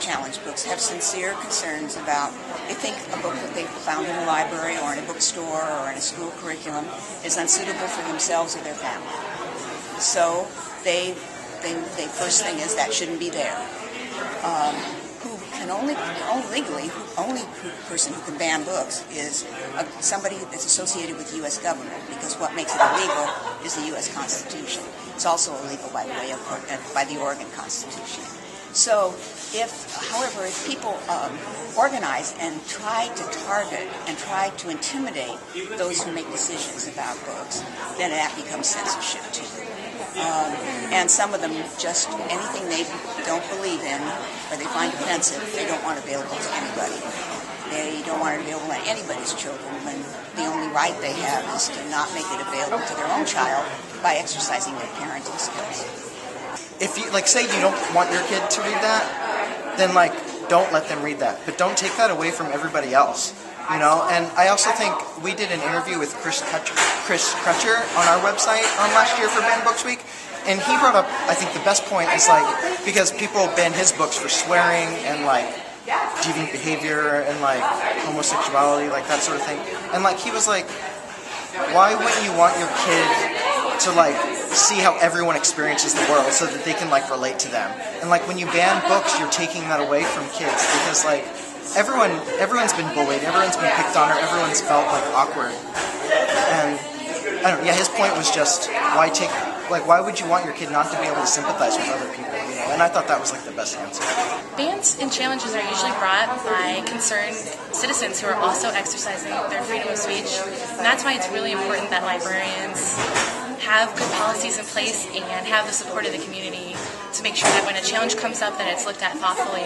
challenge books have sincere concerns about, they think a book that they found in a library or in a bookstore or in a school curriculum is unsuitable for themselves or their family. So they first thing is that shouldn't be there. Who can only person who can ban books is somebody that's associated with the U.S. government, because what makes it illegal is the U.S. Constitution. It's also illegal by the way of by the Oregon Constitution. So, however, if people organize and try to target and try to intimidate those who make decisions about books, then that becomes censorship too. And some of them just, anything they don't believe in or they find offensive, they don't want available to anybody. They don't want it available to anybody's children when the only right they have is to not make it available to their own child by exercising their parenting skills. If you, say you don't want your kid to read that, then, don't let them read that. But don't take that away from everybody else. And I also think we did an interview with Chris Crutcher on our website last year for Banned Books Week, and he brought up, I think the best point is because people ban his books for swearing and deviant behavior and homosexuality, that sort of thing. And he was like, why wouldn't you want your kid to see how everyone experiences the world so that they can relate to them? And when you ban books, you're taking that away from kids, because everyone's been bullied, everyone's been picked on, or everyone's felt awkward. And I don't know, his point was just why would you want your kid not to be able to sympathize with other people? And I thought that was the best answer. Bans and challenges are usually brought by concerned citizens who are also exercising their freedom of speech, and that's why it's really important that librarians have good policies in place and have the support of the community to make sure that when a challenge comes up that it's looked at thoughtfully,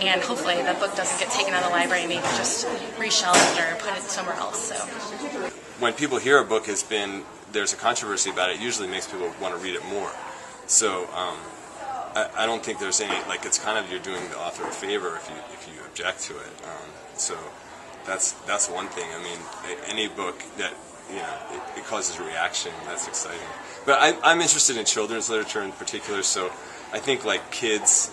and hopefully that book doesn't get taken out of the library and maybe just reshelved or put it somewhere else. So when people hear a book there's a controversy about it, usually makes people want to read it more. So I don't think there's any, it's kind of, you're doing the author a favor if you object to it. So that's one thing. I mean, any book that it causes a reaction, that's exciting. But I'm interested in children's literature in particular, so I think kids,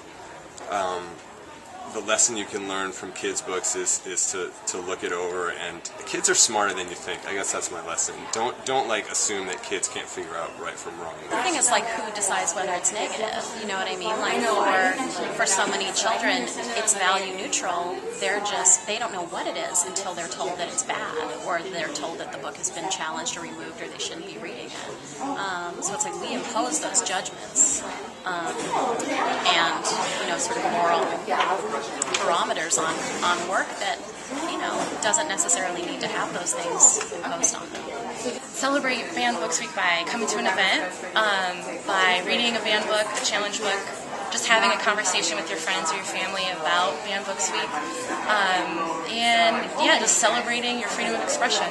the lesson you can learn from kids' books is to look it over, and kids are smarter than you think. I guess that's my lesson. Don't assume that kids can't figure out right from wrong. I think it's who decides whether it's negative, you know what I mean? For so many children, it's value neutral. They don't know what it is until they're told that it's bad, or they're told that the book has been challenged or removed, or they shouldn't be reading it. So it's we impose those judgments, and sort of moral parameters on work that doesn't necessarily need to have those things imposed on them. Celebrate Banned Books Week by coming to an event, by reading a banned book, a challenge book, just having a conversation with your friends or your family about Banned Books Week, and just celebrating your freedom of expression.